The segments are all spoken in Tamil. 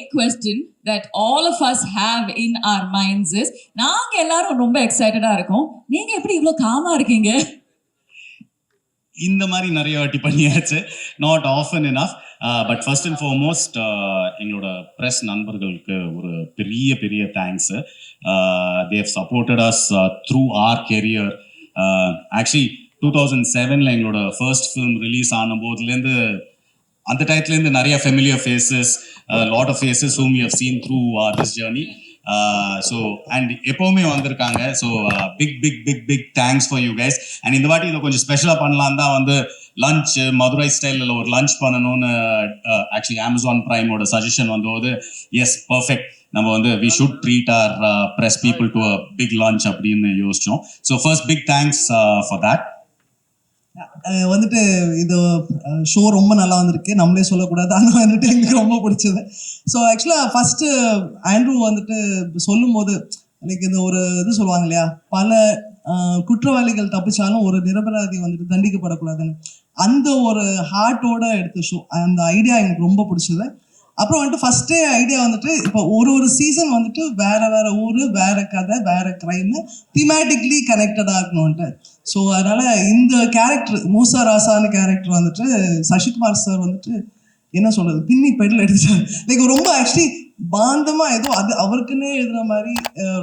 main question that all of us have in our minds is, நாங்க எல்லாரும் ரொம்ப எக்ஸைட்டடா இருக்கோம், நீங்க எப்படி இவ்ளோ காமா இருக்கீங்க? இந்த மாதிரி நிறைய வாட்டி பண்ணியாச்சு, not often enough. But first and foremost எங்களோட ப்ரெஸ் நண்பர்களுக்கு ஒரு பெரிய பெரிய thanks. They've supported us through our career. Actually 2007 எங்களோட ஃபர்ஸ்ட் ஃபிலிம் ரிலீஸ் ஆன போதுலேருந்து அந்த டயத்துலேருந்து நிறைய familiar faces, lot of faces whom we have seen through this journey. So and எப்போவுமே வந்திருக்காங்க. So big big big big thanks for you guys. And இந்த வாட்டி இதை கொஞ்சம் ஸ்பெஷலாக பண்ணலாம் தான் வந்து லஞ்ச், மதுரை ஸ்டைலில் ஒரு லஞ்ச் பண்ணணும்னு ஆக்சுவலி அமேசான் பிரைமோட சஜஷன் வந்தபோது, எஸ் பர்ஃபெக்ட், நம்ம வந்து we should treat our press people to a big lunch அப்படின்னு யோசிச்சோம். So first big thanks for that. வந்துட்டு இது ஷோ ரொம்ப நல்லா வந்திருக்கு, நம்மளே சொல்லக்கூடாது, ஆனால் வந்துட்டு எங்களுக்கு ரொம்ப பிடிச்சது. ஸோ ஆக்சுவலாக ஃபஸ்ட்டு ஆண்ட்ரூ வந்துட்டு சொல்லும் போது லைக் இந்த ஒரு இது சொல்லுவாங்க இல்லையா, பல குற்றவாளிகள் தப்பிச்சாலும் ஒரு நிரபராதி வந்துட்டு தண்டிக்கப்படக்கூடாதுன்னு, அந்த ஒரு ஹார்ட்டோட எடுத்த ஷோ. அந்த ஐடியா எனக்கு ரொம்ப பிடிச்சது. அப்புறம் வந்துட்டு ஃபஸ்ட்டே ஐடியா வந்துட்டு இப்போ ஒரு சீசன் வந்துட்டு வேற வேற ஊர், வேற கதை, வேற கிரைமு, திமேட்டிக்லி கனெக்டடாக இருக்கணும்ன்ட்டு. ஸோ அதனால இந்த கேரக்டர் மூசா ராசான்னு கேரக்டர் வந்துட்டு சசிகுமார் சார் வந்துட்டு என்ன சொல்றது, பின்னி பெடல் எடுத்துட்டார். லைக் ரொம்ப ஆக்சுவலி பாந்தமாக ஏதோ அது அவருக்குன்னே எழுதுன மாதிரி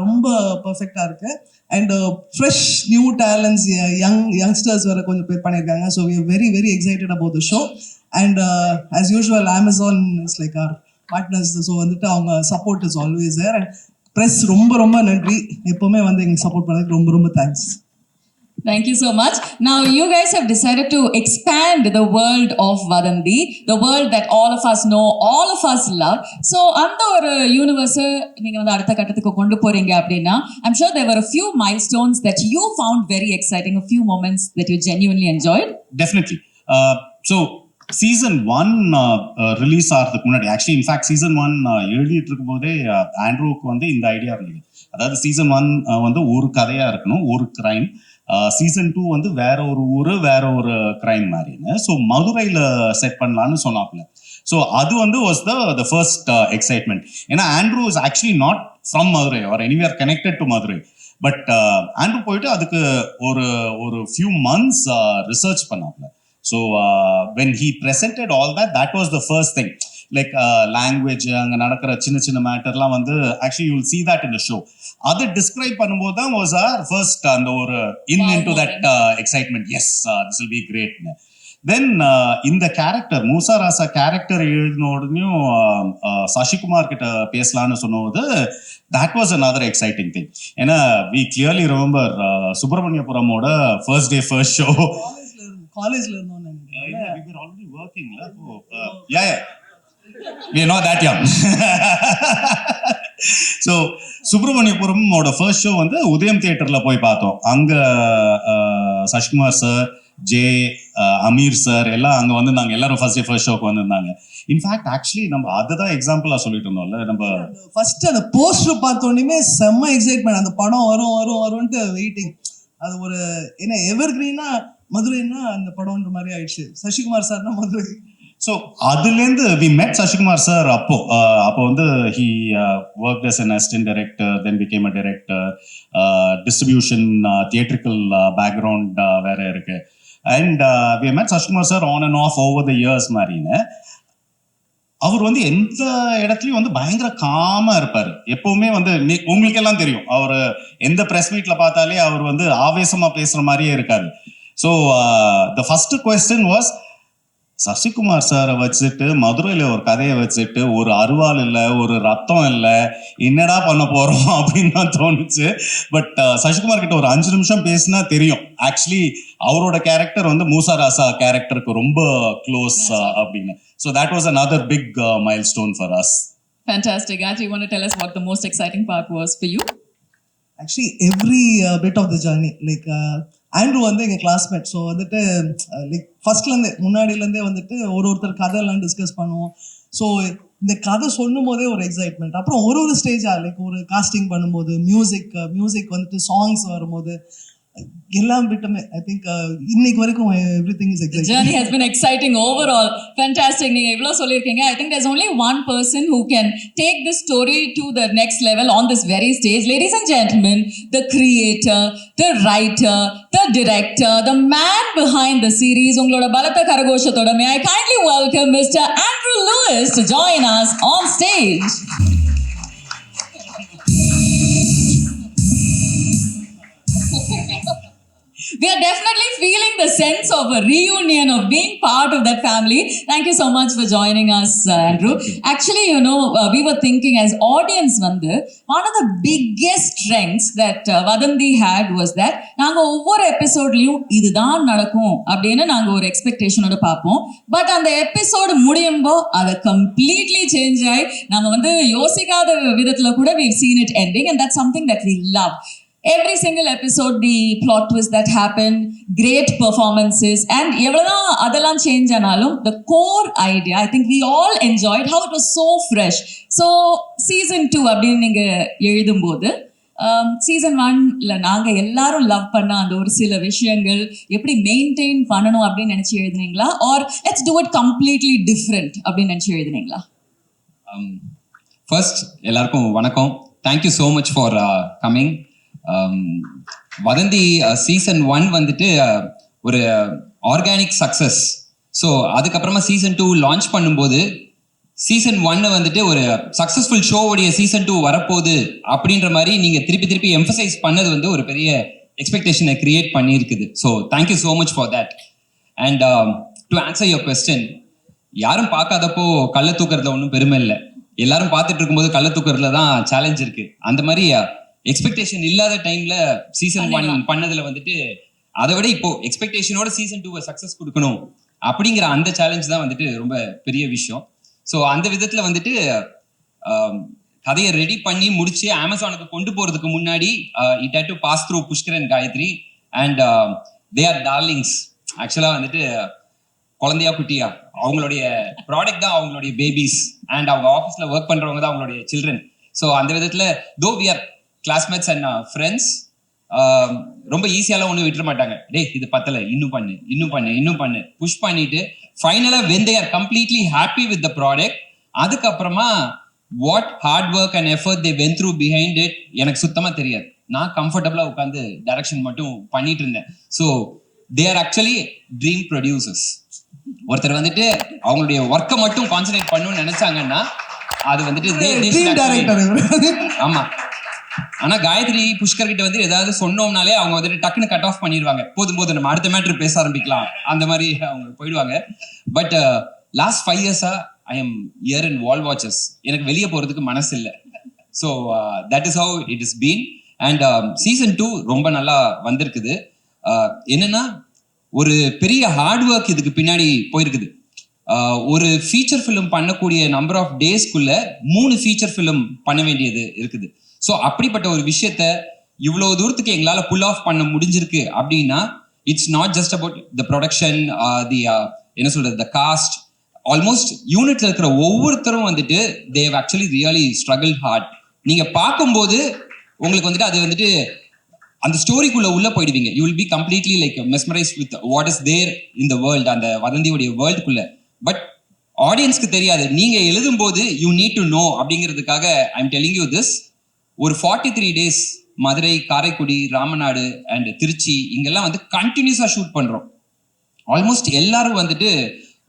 ரொம்ப பர்ஃபெக்டாக இருக்கு. And fresh new talents, youngsters வேற கொஞ்சம் பேர் பண்ணியிருக்காங்க. So we are very very excited about the show. And as usual Amazon is like our partners. So வந்துட்டு அவங்க support is always there. And press ரொம்ப ரொம்ப நன்றி, எப்போவுமே வந்து எங்களுக்கு சப்போர்ட் பண்ணதுக்கு ரொம்ப ரொம்ப thanks. Thank you so much. Now you guys have decided to expand the world of Vadanthi, the world that all of us know, all of us love. So அந்த ஒரு யூனிவர்ஸ் நீங்க வந்து அடுத்த கட்டத்துக்கு கொண்டு போறீங்க அப்படின்னா, I'm sure there were a few milestones that you found very exciting, a few moments that you genuinely enjoyed. Definitely. So season 1 release ஆகிறதுக்கு முன்னாடி, ஆக்சுவலி இன்ஃபேக்ட் சீசன் 1 எழுதிட்டு இருக்கும் போதே ஆண்ட்ரூவுக்கு வந்து இந்த ஐடியா இருந்தது. அதாவது சீசன் 1 வந்து ஒரு கதையா இருக்கணும், ஒரு கிரைம். சீசன் 2 வந்து வேற ஒரு ஊர், வேற ஒரு கிரைம் மாதிரின்னு. ஸோ மதுரையில் செட் பண்ணலான்னு சொன்னாப்ல. ஸோ அது வந்து வாஸ் த ஃபர்ஸ்ட் எக்ஸைட்மெண்ட். ஏன்னா Andrew is actually not from Madurai or anywhere connected to Madurai. But Andrew போயிட்டு அதுக்கு ஒரு ஃபியூ மந்த்ஸ் ரிசர்ச் பண்ணாப்ல. So when he presented all that was the first thing. Like language, அங்கே நடக்கிற சின்ன சின்ன மேட்டர்லாம் வந்து actually you will see that in the show. அதை டிஸ்கிரைப் பண்ணும்போது தான் வாஸ் ஆர் ஃபர்ஸ்ட் அந்த ஒரு into that excitement. Yes, this will be கிரேட்னு. தென் இந்த கேரக்டர் மூசா ராசா கேரக்டர் எழுதின உடனேயும் சசிகுமார் கிட்ட பேசலான்னு சொன்னபோது that was another exciting thing. ஏன்னா we clearly remember சுப்பிரமணியபுரமோட ஃபர்ஸ்ட் டே ஃபர்ஸ்ட் ஷோ காலேஜ்ல இருந்தோம். we were already working. Yeah. We are not that young. So சுப்பிரமணியபுரமோட ஃபர்ஸ்ட் ஷோ வந்து உதயம் தியேட்டர்ல போய் பார்த்தோம். அங்க Sasikumar sir, J, Ameer sir எல்லாம் அங்க வந்து நாங்கள் எல்லாரும் ஃபர்ஸ்ட் டே ஃபர்ஸ்ட் ஷோக்கு வந்திருந்தாங்க. இன்ஃபேக்ட் ஆக்சுவலி நம்ம அதுதான் எக்ஸாம்பிளா சொல்லிட்டு இருந்தோம்ல, நம்ம ஃபர்ஸ்ட் அந்த போஸ்டர் பார்த்தோன்னே செம்ம எக்ஸைட்மெண்ட், அந்த படம் வரும்ட்டு வெயிட்டிங். அது ஒரு என்ன எவர் கிரீனா மதுரைன்னா அந்த படம்ன்ற மாதிரி ஆயிடுச்சு. சசிகுமார் சார்னா மதுரை. ஸோ அதுலேருந்து வி மெட் சசிகுமார் சார். அப்போ வந்து he work as an assistant director, then became a director, distribution, theatrical background வேற இருக்கு. And we met Sasikumar sir on and off over the years மாதிரின்னு. அவர் வந்து எந்த இடத்துலையும் வந்து பயங்கர காமா இருப்பார். எப்பவுமே வந்து உங்களுக்கு எல்லாம் தெரியும், அவர் எந்த ப்ரெஸ் மீட்ல பார்த்தாலே அவர் வந்து ஆவேசமா பேசுற மாதிரியே இருக்காரு. So the first question was, Sasikumar சாரை வச்சுட்டு மதுரையில் ஒரு கதையை வச்சுட்டு ஒரு அருவாள் இல்லை, ஒரு ரத்தம் இல்லை, என்னடா பண்ண போகிறோம் அப்படின்னு தான் தோணுச்சு. பட் சசிகுமார் கிட்ட ஒரு 5 நிமிஷம் பேசினா தெரியும் ஆக்சுவலி அவரோட கேரக்டர் வந்து மூசா ராசா கேரக்டருக்கு ரொம்ப க்ளோஸ் அப்படின்னு. So that was another big milestone for us. Fantastic. Aj, you want to tell us what the most exciting part was for you? Actually every bit of the journey, like Andrew வந்து எங்கள் கிளாஸ்மேட். ஸோ வந்துட்டு லைக் ஃபர்ஸ்ட்லேருந்தே முன்னாடியிலேருந்தே வந்துட்டு ஒருத்தர் கதையெல்லாம் டிஸ்கஸ் பண்ணுவோம். ஸோ இந்த கதை சொல்லும் போதே ஒரு எக்ஸைட்மெண்ட். அப்புறம் ஒரு ஸ்டேஜாக லைக் ஒரு காஸ்டிங் பண்ணும்போது மியூசிக் வந்துட்டு சாங்ஸ் வரும்போது எல்லாம் விட்டுமே ஐ திங்க் இன்னைக்கு வரைக்கும் everything is The exciting. journey has been exciting overall. Fantastic. நீங்க இவ்ளோ சொல்லிருக்கீங்க. I think there's only one person who can take this story to the next level on this very stage. Ladies and gentlemen, the creator, the writer, the director, the man behind the series. உங்களோட பலத்த கரகோஷத்தோட may I kindly welcome Mr. Andrew Lewis to join us on stage. We are definitely feeling the sense of a reunion, of being part of that family. Thank you so much for joining us, Andrew. Actually, you know, we were thinking as audience, one of the biggest strengths that Vadanthi had was that நாங்க ஒவ்வொரு எபிசோட்லயும் இதுதான் நடக்கும் அப்படின்னு நாங்க ஒரு எக்ஸ்பெக்டேஷனோட பார்ப்போம். பட் அந்த எபிசோடு முடியும்போ அதை கம்ப்ளீட்லி சேஞ்ச் ஆகி நாங்க யோசிக்காத விதத்துல கூட we've seen it ending, and that's something that we love. Every single episode, the plot twist that happened, great performances, and எவ்வளவுதான் அதெல்லாம் சேஞ்ச் ஆனாலும் the core idea, I think we all enjoyed how it was so fresh. So season 2 அப்படின்னு நீங்க எழுதும்போது சீசன் 1ல நாங்க எல்லாரும் லவ் பண்ண அந்த ஒரு சில விஷயங்கள் எப்படி மெயின்டைன் பண்ணணும் அப்படின்னு நினைச்சு எழுதுனீங்களா, or let's do it completely different அப்படின்னு நினைச்சு எழுதுனீங்களா? ஃபர்ஸ்ட் எல்லாருக்கும் வணக்கம். Thank you so much for coming. Vadhandhi season 1 வந்துட்டு ஒரு ஆர்கானிக் சக்ஸஸ். ஸோ அதுக்கப்புறமா சீசன் 2 லான்ச் பண்ணும்போது சீசன் 1 வந்துட்டு ஒரு சக்ஸஸ்ஃபுல் ஷோவுடைய சீசன் 2 வரப்போகுது அப்படின்ற மாதிரி நீங்கள் திருப்பி எம்ஃபசைஸ் பண்ணது வந்து ஒரு பெரிய எக்ஸ்பெக்டேஷனை கிரியேட் பண்ணியிருக்குது. So thank you so much for that. And to answer your question, யாரும் பார்க்காதப்போ கள்ள தூக்குறதுல ஒன்றும் பெருமை இல்லை. எல்லாரும் பார்த்துட்டு இருக்கும்போது கள்ள தூக்குறதுல தான் சேலஞ்ச் இருக்கு. அந்த மாதிரி எக்ஸ்பெக்டேஷன் இல்லாத டைம்ல சீசன் 1 பண்ணதுல வந்துட்டு அதை விட இப்போ எக்ஸ்பெக்டேஷனோட சீசன் 2 சக்சஸ் கொடுக்கணும் அப்படிங்கிற அந்த சேலஞ்ச் தான் வந்துட்டு ரொம்ப பெரிய விஷயம். ஸோ அந்த விதத்துல வந்துட்டு கதையை ரெடி பண்ணி முடிச்சு அமேசானுக்கு கொண்டு போறதுக்கு முன்னாடி it had to pass through Pushkar and Gayathri, and they are darlings. ஆக்சுவலா வந்துட்டு குழந்தையா குட்டியா அவங்களுடைய ப்ராடக்ட் தான் அவங்களுடைய பேபிஸ், அண்ட் அவங்க ஆஃபீஸ்ல ஒர்க் பண்றவங்க தான் அவங்களுடைய சில்ட்ரன். ஸோ அந்த விதத்துல though we are classmates and friends, ரொம்ப ஈஸியாலாம் ஒன்றும் விட்டுற மாட்டாங்க. டே இது பத்தல, இன்னும் பண்ணு புஷ் பண்ணிட்டு ஃபைனலா when they are completely happy with the product, அதுக்கப்புறமா what hard work and effort they went through behind it எனக்கு சுத்தமா தெரியாது. நான் கம்ஃபர்டபுளா உட்காந்து டைரக்ஷன் மட்டும் பண்ணிட்டு இருந்தேன். So they are actually dream producers. ஒருத்தர் வந்துட்டு அவங்களுடைய ஒர்க்கை மட்டும் கான்சன்ட்ரேட் பண்ணணும்னு நினைச்சாங்கன்னா அது வந்துட்டு ஆமா. ஆனா காயத்ரி புஷ்கர் கிட்ட வந்து ஏதாவது சொன்னோம்னாலே அவங்க வந்துட்டு டக்குன்னு கட் ஆஃப் பண்ணிடுவாங்க. போதும் நம்ம அடுத்த மேட்ரு பேச ஆரம்பிக்கலாம், அந்த மாதிரி அவங்க போயிடுவாங்க. பட் லாஸ்ட் 5 years-ஆ I am year in wall watches. எனக்கு வெளியே போறதுக்கு மனசு இல்லை. So that is how it is been. And season 2 ரொம்ப நல்லா வந்திருக்குது. என்னன்னா ஒரு பெரிய ஹார்ட் ஒர்க் இதுக்கு பின்னாடி போயிருக்குது. ஒரு ஃபீச்சர் ஃபிலிம் பண்ணக்கூடிய நம்பர் ஆஃப் டேஸ்க்குள்ள 3 ஃபீச்சர் ஃபிலிம் பண்ண வேண்டியது இருக்குது. ஸோ அப்படிப்பட்ட ஒரு விஷயத்த இவ்வளோ தூரத்துக்கு எங்களால் புல் ஆஃப் பண்ண முடிஞ்சிருக்கு அப்படின்னா it's not just about the production, the என்ன சொல்றது, த காஸ்ட். ஆல்மோஸ்ட் யூனிட்ல இருக்கிற ஒவ்வொருத்தரும் வந்துட்டு they have actually really struggle hard. நீங்க பார்க்கும்போது உங்களுக்கு வந்துட்டு அது வந்துட்டு அந்த ஸ்டோரிக்குள்ள உள்ள போயிடுவீங்க. You will be completely like mesmerise with what is there in the world, அந்த வதந்தியுடைய வேர்ல்டுக்குள்ள. பட் ஆடியன்ஸ்க்கு தெரியாது. நீங்க எழுதும்போது யூ நீட் டு நோ அப்படிங்கிறதுக்காக I am telling you this. ஒரு 43 days மதுரை, காரைக்குடி, ராமநாடு அண்ட் திருச்சி இங்கெல்லாம் வந்து கண்டினியூஸா ஷூட் பண்றோம். ஆல்மோஸ்ட் எல்லாரும் வந்துட்டு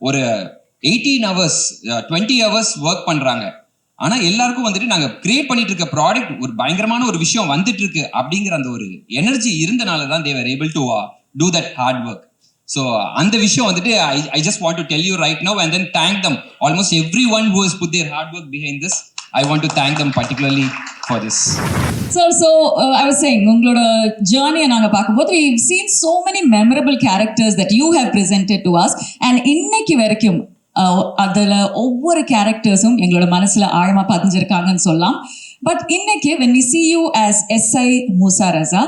ஒரு 18 hours 20 hours ஒர்க் பண்றாங்க. ஆனா எல்லாருக்கும் வந்துட்டு நாங்க கிரியேட் பண்ணிட்டு இருக்க ப்ராடக்ட் ஒரு பயங்கரமான ஒரு விஷயம் வந்துட்டு இருக்கு அப்படிங்கிற அந்த ஒரு எனர்ஜி இருந்தனால தான் they were able to do that hard work. So அந்த விஷயம் வந்துட்டு I just want to tell you right now and then thank them, almost everyone who has put their hard work behind this. I want to thank them particularly for this. So I was saying உங்களோட journey நாங்க பார்க்கும்போது we've seen so many memorable characters that you have presented to us, and இன்னைக்கு வரைக்கும் அதுல ஒவ்வொரு கேரக்டர்ஸும் எங்களோட மனசுல ஆழமா பதிஞ்சிருக்காங்கன்னு சொல்லலாம். பட் இன்னைக்கு when we see you as SI Musa Raza,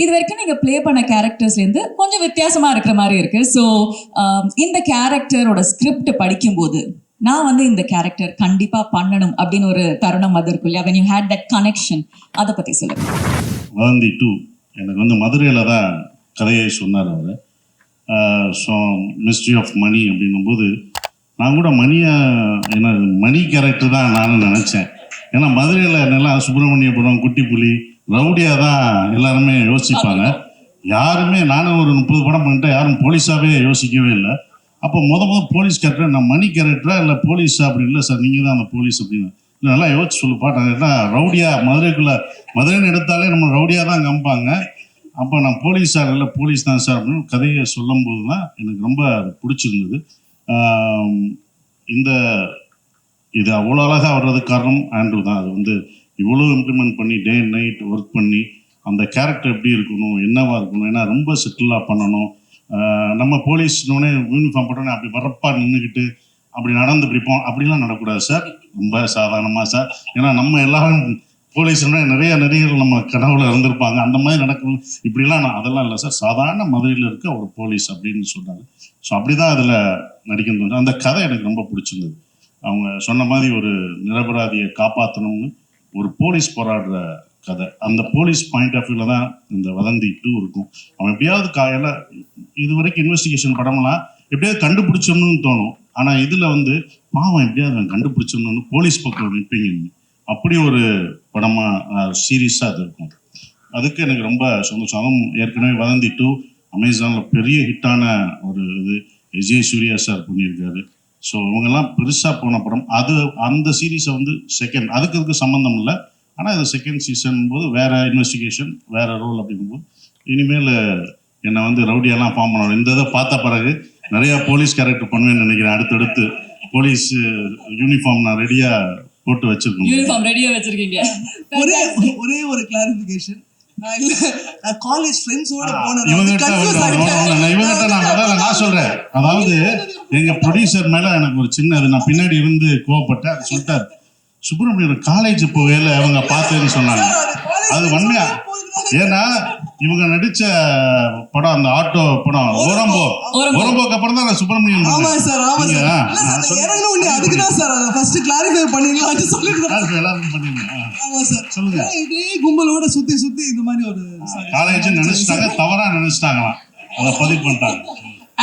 இது வரைக்கும் நீங்க பிளே பண்ண கேரக்டர்ஸ்லேருந்து கொஞ்சம் வித்தியாசமா இருக்கிற மாதிரி இருக்கு. ஸோ இந்த கேரக்டரோட ஸ்கிரிப்ட் படிக்கும்போது நான் வந்து இந்த கேரக்டர் கண்டிப்பா பண்ணணும் அப்படின்னு ஒரு தருணம் அது இருக்கும் இல்லையா, when you had that connection, அதை பத்தி சொல்லுங்க. வதந்தி 2 எனக்கு வந்து மதுரையில் தான் கதையை சொன்னார் அவர். ஸோ மிஸ்ட்ரி ஆஃப் மணி அப்படின்னும்போது நான் கூட என்ன மணி கேரக்டர் தான் நானும் நினச்சேன். ஏன்னா மதுரையில் என்னெல்லாம் சுப்பிரமணியபுரம், குட்டிப்புலி, ரவுடியாக தான் எல்லாருமே யோசிப்பாங்க. யாருமே நானும் ஒரு 30 படம் பண்ணிட்டேன், யாரும் போலீஸாகவே யோசிக்கவே இல்லை. அப்போ முத போலீஸ் கேரக்டர் நான் மணி கேரக்டரா இல்லை போலீஸா அப்படி இல்லை சார், நீங்கள் தான் அந்த போலீஸ் அப்படின்னு நல்லா யோசிச்சு சொல்லுப்பா. நான் என்ன ரவுடியாக மதுரைன்னு எடுத்தாலே நம்ம ரவுடியாக தான் காமிப்பாங்க. அப்போ நான் போலீஸ் சார் இல்லை போலீஸ் தான் சார் அப்படின்னு கதையை சொல்லும் போது தான் எனக்கு ரொம்ப பிடிச்சிருந்தது. இது அவ்வளோ அழகாக வர்றதுக்கு காரணம் ஆண்ட்ரூ தான். அது வந்து இவ்வளோ இம்ப்ளிமெண்ட் பண்ணி டே அண்ட் நைட் ஒர்க் பண்ணி அந்த கேரக்டர் எப்படி இருக்கணும், என்னவா இருக்கணும், ஏன்னா ரொம்ப செட்டிலாக பண்ணணும். நம்ம போலீஸ்னோடனே யூனிஃபார்ம் போட்டோன்னே அப்படி வரப்பா நின்றுக்கிட்டு அப்படி நடந்து பிடிப்போம், அப்படிலாம் நடக்கூடாது சார். ரொம்ப சாதாரணமாக சார். ஏன்னா நம்ம எல்லாரும் போலீஸ்னா நிறைய நடிகர்கள் நம்ம கனவுல இருந்திருப்பாங்க, அந்த மாதிரி நடக்கணும் இப்படிலாம் அதெல்லாம் இல்லை சார், சாதாரண மதுரையில் இருக்க ஒரு போலீஸ் அப்படின்னு சொன்னாங்க. ஸோ அப்படி தான் அதில் நடிக்கணும். அந்த கதை எனக்கு ரொம்ப பிடிச்சிருந்தது. அவங்க சொன்ன மாதிரி ஒரு நிரபராதியை காப்பாற்றணும்னு ஒரு போலீஸ் போராடுற கதை. அந்த போலீஸ் பாயிண்ட் ஆஃப் வியூவில் தான் இந்த வதந்தி 2 இருக்கும். அவன் எப்படியாவது இது வரைக்கும் இன்வெஸ்டிகேஷன் படம்லாம் எப்படியாவது கண்டுபிடிச்சோம்னு தோணும். ஆனால் இதில் வந்து பாவம் எப்படியாவது அவன் கண்டுபிடிச்சோம்னு போலீஸ் பக்கம் நிற்பீங்க. அப்படி ஒரு படமாக சீரியஸாக அது இருக்கும். அதுக்கு எனக்கு ரொம்ப சந்தோஷம். அதுவும் ஏற்கனவே வதந்தி 2 அமேசானில் பெரிய ஹிட்டான ஒரு இது விஜய் சூர்யா சார் பண்ணியிருக்காரு. ஸோ இவங்கெல்லாம் பெருசாக போன படம். அந்த சீரீஸை வந்து செகண்ட் அதுக்கு சம்மந்தம் இல்லை, ஆனால் இது செகண்ட் சீசன் போது வேறு இன்வெஸ்டிகேஷன் வேறு ரோல் அப்படிங்கும்போது இனிமேல் என்னை வந்து ரவுடியெல்லாம் ஃபார்ம் பண்ணணும். இந்த இதை பார்த்த பிறகு நிறையா போலீஸ் கேரக்டர் பண்ணுவேன்னு நினைக்கிறேன். அடுத்தடுத்து போலீஸ் யூனிஃபார்ம் நான் ரெடியாக போட்டு வச்சிருக்கேன். யூனிஃபார்ம் ரெடியா வச்சிருக்கீங்க. ஒரே ஒரு கிளாரிஃபிகேஷன். காலேஜ் ஃப்ரெண்ட்ஸோட இவங்கிட்ட நான் சொல்றேன். அதாவது எங்க ப்ரொடியூசர் மேல எனக்கு ஒரு சின்ன நான் பின்னாடி இருந்து கோவப்பட்டேன். அது சொல்லிட்டாரு, சுப்பிரமணியன் காலேஜ் போவேல அவங்க பார்த்தேன்னு சொன்னாங்க. அது உண்மையா? ஏன்னா இவங்க நடிச்ச படம் அந்த ஆட்டோ படம் ஓரம்போக்கு அப்புறம் தான் நான் சுப்பிரமணியன் சொல்லுங்க. கும்பலோட சுத்தி இந்த மாதிரி ஒரு காலேஜ் நினைச்சிட்டாங்க, தவறா நினைச்சிட்டாங்களாம், அதை பதிவு பண்ணிட்டாங்க.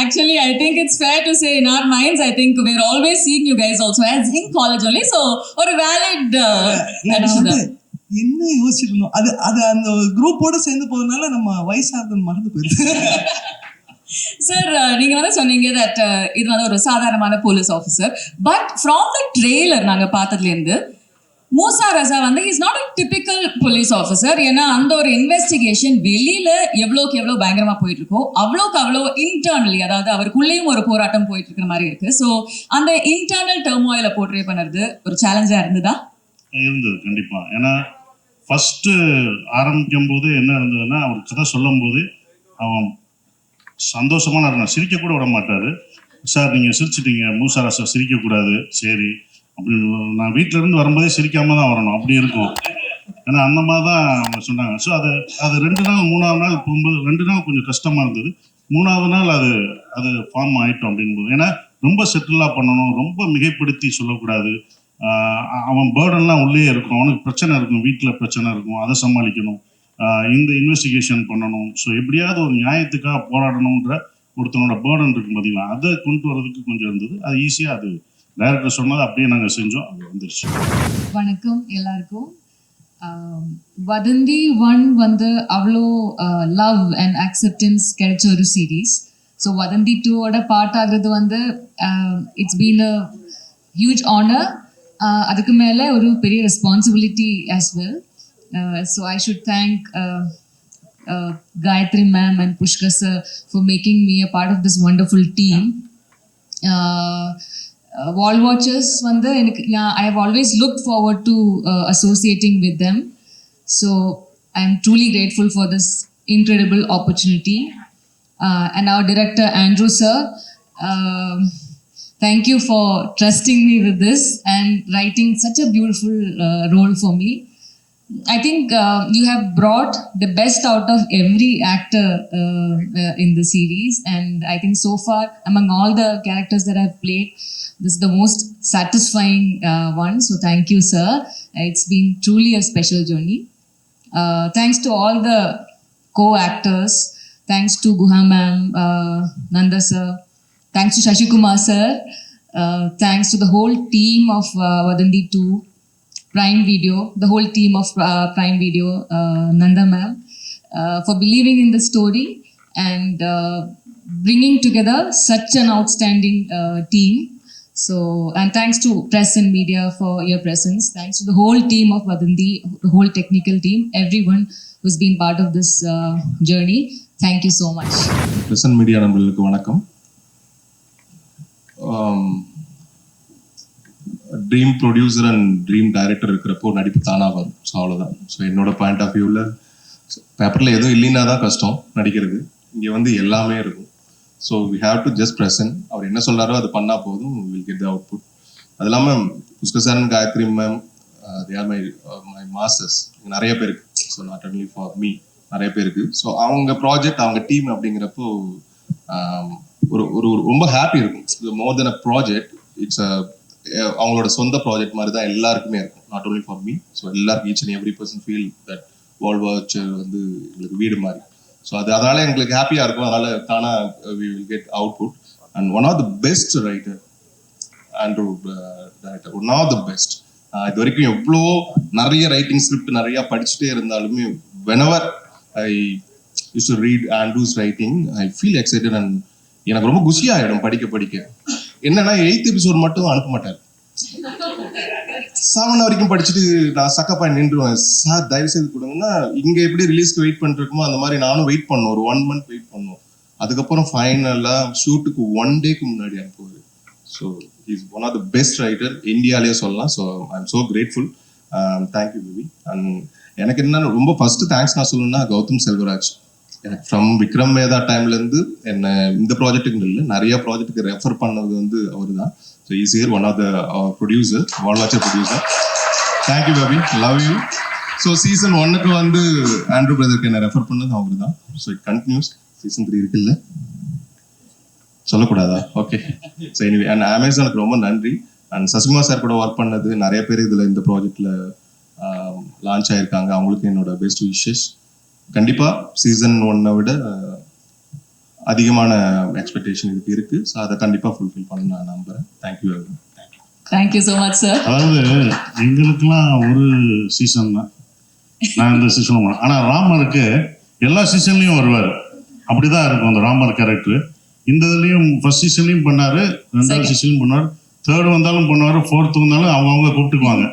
Actually, I think it's fair to say in our minds, I think we're always seeing you guys also as in college only. So, ஒரு valid addition. என்ன யோசிச்சிருந்தோம், அது அந்த குரூப்போட சேர்ந்து போறதுனால நம்ம வயசார்ந்தது மறந்து போயிடுது. சார், நீங்க வந்து சொன்னீங்க தட் இது வந்து ஒரு சாதாரணமான police officer. But from the trailer நாங்க பார்த்ததுலேருந்து மூசா ரசா வந்து is not a typical police officer. ஏன்னா அந்த ஒரு இன்வெஸ்டிகேஷன் வெளியில எவ்வளோக்கு எவ்வளோ பயங்கரமா போயிட்டு இருக்கோ அவ்வளோக்கு அவ்வளோ இன்டர்னலி, அதாவது அவருக்குள்ளேயும் ஒரு போராட்டம் போயிட்டு இருக்கிற மாதிரி இருக்கு. ஸோ அந்த இன்டர்னல் டர்மாயில போர்ட்ரே பண்ணுறது ஒரு சேலஞ்சா இருந்ததா? இருந்தது கண்டிப்பா. ஏன்னா ஃபர்ஸ்ட் ஆரம்பிக்கும் போது என்ன இருந்ததுன்னா, அவர் கதை சொல்லும் போது அவன் சந்தோஷமான இருந்தான், சிரிக்க கூட விட மாட்டாரு. சார் நீங்க சிரிச்சிட்டீங்க, மூசா ரசா சிரிக்கக்கூடாது, சரி அப்படின்னு. நான் வீட்டில இருந்து வரும்போதே சிரிக்காம தான் வரணும், அப்படி இருக்கும். ஏன்னா அந்த மாதிரி தான் அவங்க சொன்னாங்க. ஸோ அது 2 நாள் 3ஆவது நாள் போகும்போது 2 நாள் கொஞ்சம் கஷ்டமா இருந்தது. 3ஆவது நாள் அது ஃபார்ம் ஆயிட்டோம் அப்படிங்கும்போது, ஏன்னா ரொம்ப செட்டிலாக பண்ணணும், ரொம்ப மிகைப்படுத்தி சொல்லக்கூடாது. அவன் பேர்டன்லாம் உள்ளே இருக்கும், அவனுக்கு பிரச்சனை இருக்கும், வீட்டில் பிரச்சனை இருக்கும், அதை சமாளிக்கணும், இந்த இன்வெஸ்டிகேஷன் பண்ணணும். ஸோ எப்படியாவது ஒரு நியாயத்துக்காக போராடணுன்ற ஒருத்தனோட பேர்டன் இருக்கும் பார்த்தீங்களா, அதை கொண்டு வரதுக்கு கொஞ்சம் இருந்தது. அது ஈஸியாக அது டைரக்டர் சொன்னது அப்படியே நாங்கள் செஞ்சோம், அது வந்துருச்சு. வணக்கம் எல்லாருக்கும். வதந்தி 1 வந்து அவ்வளோ லவ் அண்ட் அக்செப்டன்ஸ் கிடைச்ச ஒரு சீரீஸ். ஸோ வதந்தி 2ஓட பார்ட் ஆகுறது வந்து it's been a huge honour. அதுக்கு மேலே ஒரு பெரிய responsibility as well. So I should thank Gayatri ma'am and Pushkar sir for making me a part of this wonderful team. Wall Watchers வந்து எனக்கு I have always looked forward to associating with them. So I am truly grateful for this incredible opportunity. And our director Andrew sir, thank you for trusting me with this and writing such a beautiful role for me. I think you have brought the best out of every actor in the series, and I think so far among all the characters that I've played, this is the most satisfying one. So thank you, sir. It's been truly a special journey. Thanks to all the co-actors. Thanks to Guha ma'am, Nanda sir. Thanks to Shashi Kumar sir. Thanks to the whole team of Vadanthi 2, Prime Video, the whole team of Prime Video, Nanda ma'am, for believing in the story and bringing together such an outstanding team. So, and thanks to press and media for your presence. Thanks to the whole team of Vadanthi, the whole technical team, everyone who's been part of this journey. Thank you so much. Present media நண்பர்களுக்கு வணக்கம். Dream producer and dream director இருக்கிறப்போ நடிப்பு தானாக வரும். ஸோ அவ்வளோதான். ஸோ என்னோட பாயிண்ட் ஆஃப் வியூவில் பேப்பரில் எதுவும் இல்லைன்னா தான் கஷ்டம் நடிக்கிறது. இங்கே வந்து எல்லாமே இருக்கும். So we have to just present. அவர் என்ன சொல்கிறாரோ அது பண்ணால் போதும், வில் கெட் த அவுட்புட். அது இல்லாமல் Pushkar sir, Gayathri ma'am, they are my masters. நிறைய பேருக்கு, so not only for me, நிறைய பேருக்கு. ஸோ அவங்க ப்ராஜெக்ட், அவங்க டீம் அப்படிங்கிறப்போ ஒரு ஒரு ரொம்ப ஹாப்பி இருக்கும். மோர் தென் அ ப்ராஜெக்ட், இட்ஸ் அவங்களோட சொந்த ப்ராஜெக்ட் மாதிரி தான் எல்லாருக்குமே இருக்கும். Not only for me. So எல்லாருக்கும் each and every person feel that world watch வந்து எங்களுக்கு வீடு மாதிரி. ஸோ அதனால எங்களுக்கு ஹாப்பியாக இருக்கும். அதனால தானாக we will get output. And one of the best writer Andrew director, one of the best. இது வரைக்கும் எவ்வளோ நிறைய ரைட்டிங் ஸ்கிரிப்ட் நிறையா படிச்சுட்டே இருந்தாலுமே whenever I used to read Andrew's writing, I feel excited and எனக்கு ரொம்ப குஷி ஆகிடும் படிக்க. என்னன்னா 8th எபிசோட் மட்டும் அனுப்ப மாட்டார். 7 வரைக்கும் படிச்சுட்டு நான் சக்கப்பாய் நின்றுவேன். சார் தயவு செய்து கொடுங்கன்னா, இங்க எப்படி ரிலீஸ்க்கு வெயிட் பண்ணிருக்கோமோ அந்த மாதிரி நானும் வெயிட் பண்ணோம். ஒரு 1 month வெயிட் பண்ணோம். அதுக்கப்புறம் ஃபைனலா ஷூட்டுக்கு 1 டேக்கு முன்னாடி அனுப்புவார். So is one of the best writer இந்தியாலேயே சொல்லலாம். So I am so grateful. Thank you baby. And எனக்கு என்ன ரொம்ப ஃபர்ஸ்ட் தேங்க்ஸ் நான் சொல்லணும்னா கௌதம் செல்வராஜ். எனக்கு ஃப்ரம் விக்ரம் வேதா டைம்லேருந்து என்ன இந்த ப்ராஜெக்ட்டுக்கு இல்லை, நிறைய ப்ராஜெக்ட்டுக்கு ரெஃபர் பண்ணது வந்து அவர் தான். So is here one of the producer, world watcher producer. Thank you baby, love you. So season 1க்கு வந்து ஆண்ட்ரூ பிரதருக்கு என்ன ரெஃபர் பண்ணது அவர் தான். So it continuous. சீசன் 3 இருக்குல்ல, சொல்லக்கூடாதா? ஓகே. ஸோ எனிவே, அண்ட் அமேசானுக்கு ரொம்ப நன்றி. அண்ட் சசிகுமார் சார் கூட ஒர்க் பண்ணது நிறைய பேர் இதில் இந்த ப்ராஜெக்டில் லான்ச் ஆகிருக்காங்க. அவங்களுக்கு என்னோட பெஸ்ட் விஷஸ். கண்டிப்பாக சீசன் 1 விட அதிகமான எக்ஸ்பெக்டேஷன் இதுக்கு இருக்கு. ஸோ அதை கண்டிப்பாக ஃபுல்ஃபில் பண்ண நான் நம்புகிறேன். Thank you. Thank you so much, sir. அதாவது எங்களுக்குலாம் ஒரு சீசன் தான், நான் இந்த சீசன். ஆனால் ராமருக்கு எல்லா சீசன்லையும் வருவார். அப்படிதான் இருக்கும் அந்த ராமர் கேரக்டர். இந்த இதுலையும் ஃபர்ஸ்ட் சீசன்லையும் பண்ணாரு, 2வது சீசன்லையும் பண்ணார், 3rd வந்தாலும் பண்ணுவார், 4th வந்தாலும் அவங்க கூப்பிட்டுக்குவாங்க.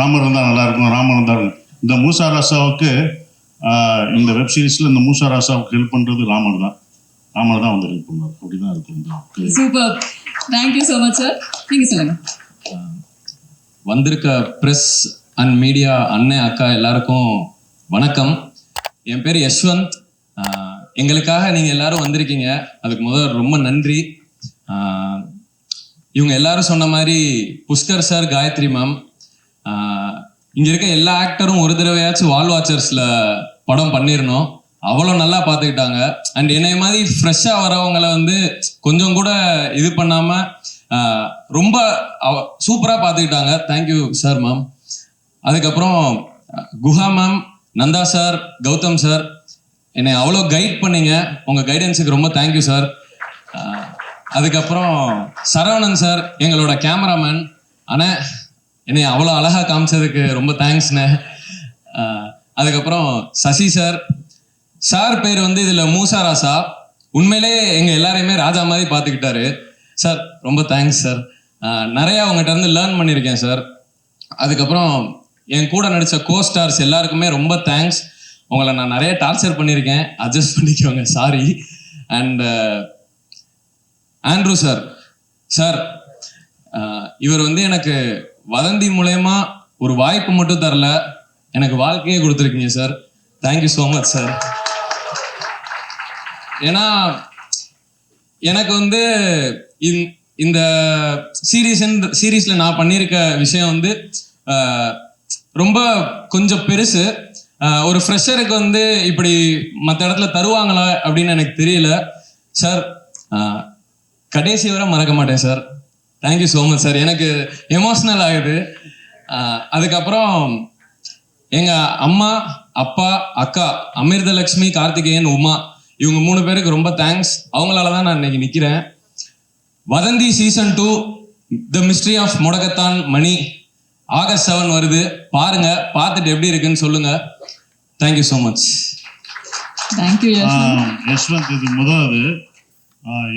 ராமர் இருந்தால் நல்லா இருக்கும், ராமர் இருந்தாலும். இந்த மூசா ராசாவுக்கு இந்த வெப் சீரிஸ்ல இந்த மூசா ராசாவுக்கு ஹெல்ப் பண்றது ராமர் தான் வந்து ஹெல்ப் பண்ணுவார். அப்படிதான் இருக்கும். Super. Thank you so much, sir. நீங்க சொல்லுங்க. வந்திருக்க ப்ரெஸ் அண்ட் மீடியா அண்ணன் அக்கா எல்லாருக்கும் வணக்கம். என் பேர் யஷ்வந்த். எங்களுக்காக நீங்கள் எல்லாரும் வந்திருக்கீங்க, அதுக்கு முதல் ரொம்ப நன்றி. இவங்க எல்லாரும் சொன்ன மாதிரி புஷ்கர் சார், காயத்ரி மேம், இங்கே இருக்க எல்லா ஆக்டரும் ஒரு தடவையாச்சும் வால் வாட்சர்ஸில் படம் பண்ணிடணும். அவ்வளோ நல்லா பார்த்துக்கிட்டாங்க. அண்ட் என்னை மாதிரி ஃப்ரெஷ்ஷாக வரவங்களை வந்து கொஞ்சம் கூட இது பண்ணாமல் ரொம்ப சூப்பராக பார்த்துக்கிட்டாங்க. Thank you sir ma'am. அதுக்கப்புறம் Guha ma'am, Nanda sir, Gautham sir, என்னை அவ்வளோ கைட் பண்ணீங்க. உங்கள் கைடன்ஸுக்கு ரொம்ப தேங்க்யூ சார். அதுக்கப்புறம் சரவணன் சார், எங்களோட கேமராமேன் அண்ணே, என்னை அவ்வளோ அழகாக காமிச்சதுக்கு ரொம்ப தேங்க்ஸ்ண்ணே. அதுக்கப்புறம் சசி சார், சார் பேர் வந்து இதில் மூசா ராசா, உண்மையிலே எங்கள் எல்லாரையுமே ராஜா மாதிரி பார்த்துக்கிட்டாரு சார். ரொம்ப தேங்க்ஸ் சார். நிறையா உங்கள்கிட்ட இருந்து லேர்ன் பண்ணியிருக்கேன் சார். அதுக்கப்புறம் என் கூட நடித்த கோஸ்டார்ஸ் எல்லாருக்குமே ரொம்ப தேங்க்ஸ். உங்களை நான் நிறைய டார்ச்சர் பண்ணியிருக்கேன், அட்ஜஸ்ட் பண்ணிக்கோங்க, சாரி. அண்ட் ஆண்ட்ரூ சார், இவர் வந்து எனக்கு வதந்தி மூலயமா ஒரு வாய்ப்பு மட்டும் தரல, எனக்கு வாழ்க்கையே கொடுத்துருக்கீங்க sir. Thank you so much sir. ஏன்னா எனக்கு வந்து இந்த சீரீஸில் நான் பண்ணியிருக்க விஷயம் வந்து ரொம்ப கொஞ்சம் பெருசு. ஒரு ஃப்ரெஷருக்கு வந்து இப்படி மற்ற இடத்துல தருவாங்களா அப்படின்னு எனக்கு தெரியல சார். கடைசி வரை மறக்க மாட்டேன் sir. Thank you so much sir. எனக்கு எமோஷ்னல் ஆகுது. அதுக்கப்புறம் எங்கள் அம்மா அப்பா, அக்கா அமிர்தலட்சுமி, கார்த்திகேயன், உமா, இவங்க 3 பேருக்கு ரொம்ப தேங்க்ஸ். அவங்களால தான் நான் இன்னைக்கு நிற்கிறேன். வதந்தி சீசன் 2 த மிஸ்ட்ரி ஆஃப் முடக்கத்தான் மணி ஆகஸ்ட் 7 வருது. பாருங்க, பார்த்துட்டு எப்படி இருக்குன்னு சொல்லுங்க. Thank you so much. Thank you Yashwant, இது முதலாவது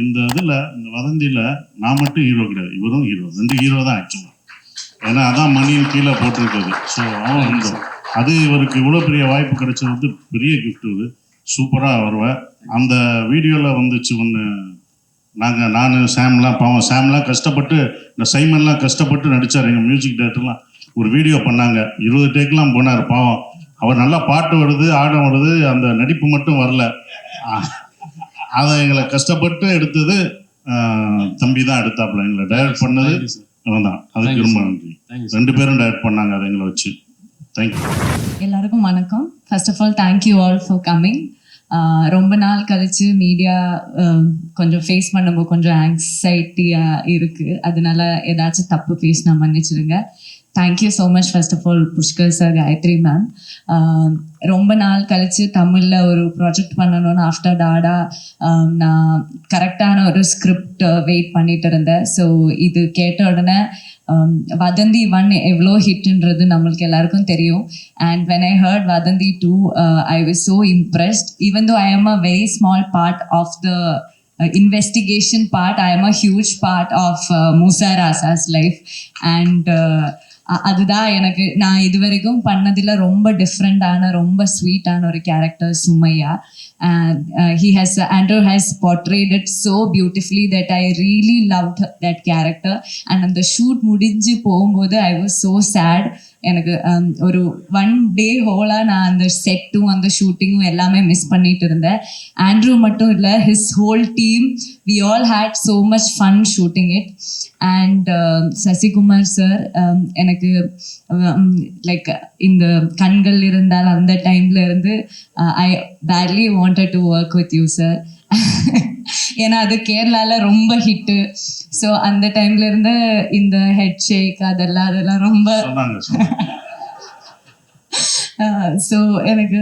இந்த இதில் இந்த வதந்தியில் நான் மட்டும் ஹீரோ கிடையாது, இவரும் ஹீரோ. 2 ஹீரோ தான் ஆக்சுவலாக. ஏன்னா அதான் மணியின் கீழே போட்டிருக்கிறது. ஸோ அவன் ஹீரோ. அது இவருக்கு இவ்வளோ பெரிய வாய்ப்பு கிடைச்சது வந்து பெரிய கிஃப்ட். இது சூப்பராக வருவேன். அந்த வீடியோவில் வந்துச்சு ஒன்று, நான் சாம்லாம் பாவம், சாம்லாம் கஷ்டப்பட்டு, இந்த சைமன்லாம் கஷ்டப்பட்டு நடித்தார். எங்கள் மியூசிக் டைரக்டர்லாம் ஒரு வீடியோ பண்ணாங்க. 20 டேக்கெலாம் போனார் பாவம். அவர் நல்லா பாட்டு வருது, ஆடம் வருது, அந்த நடிப்பு மட்டும் வரல. அதை எங்களை கஷ்டப்பட்டு எடுத்தது தம்பி தான் எடுத்தாப்புல. எங்களை டைரக்ட் பண்ணது அவன் தான். அதுக்கு ரொம்ப நன்றி. 2 பேரும் டைரக்ட் பண்ணாங்க அதை எங்களை வச்சு. தேங்க்யூ. எல்லாருக்கும் வணக்கம். First of all thank you all for coming. ரொம்ப நாள் கழிச்சு மீடியா கொஞ்சம் ஃபேஸ் பண்ணும்போது கொஞ்சம் ஆங்ஸைட்டியாக இருக்குது. அதனால ஏதாச்சும் தப்பு பேசினா மன்னிச்சிடுங்க. Thank you so much first of all Pushkar sir, Gayathri ma'am. ரொம்ப நாள் கழித்து தமிழில் ஒரு ப்ராஜெக்ட் பண்ணணும்னு ஆஃப்டர் டாடா நான் கரெக்டான ஒரு ஸ்கிரிப்ட் வெயிட் பண்ணிட்டு இருந்தேன். ஸோ இது கேட்ட உடனே வதந்தி 1 எவ்வளோ ஹிட்ன்றது நம்மளுக்கு எல்லாருக்கும் தெரியும். And when I heard Vadhandhi 2, I was so impressed. Even though I am a very small part of the investigation part, I am a huge part of Musa Rasa's life. And அதுதான் எனக்கு நான் இது வரைக்கும் பண்ணதில் ரொம்ப டிஃப்ரெண்டான, ரொம்ப ஸ்வீட்டான ஒரு character Sumaiya. Andrew has portrayed it so beautifully that I really loved that character. And அந்த ஷூட் முடிஞ்சு போகும்போது I was so sad. எனக்கு ஒரு 1 day ஹோலாக நான் அந்த செட்டும் அந்த ஷூட்டிங்கும் எல்லாமே மிஸ் பண்ணிட்டு இருந்தேன். ஆண்ட்ரூ மட்டும் இல்லை, his whole team, we all had so much fun shooting it. And Sasikumar sir, எனக்கு லைக் இந்த கண்கள் இருந்தால் அந்த டைம்ல இருந்து ஐ badly wanted to work with you sir. ஏன்னா அது கேரளாவில் ரொம்ப ஹிட்டு. ஸோ அந்த டைம்ல இருந்து இந்த ஹெட் ஷேக் அதெல்லாம் ரொம்ப ஸோ எனக்கு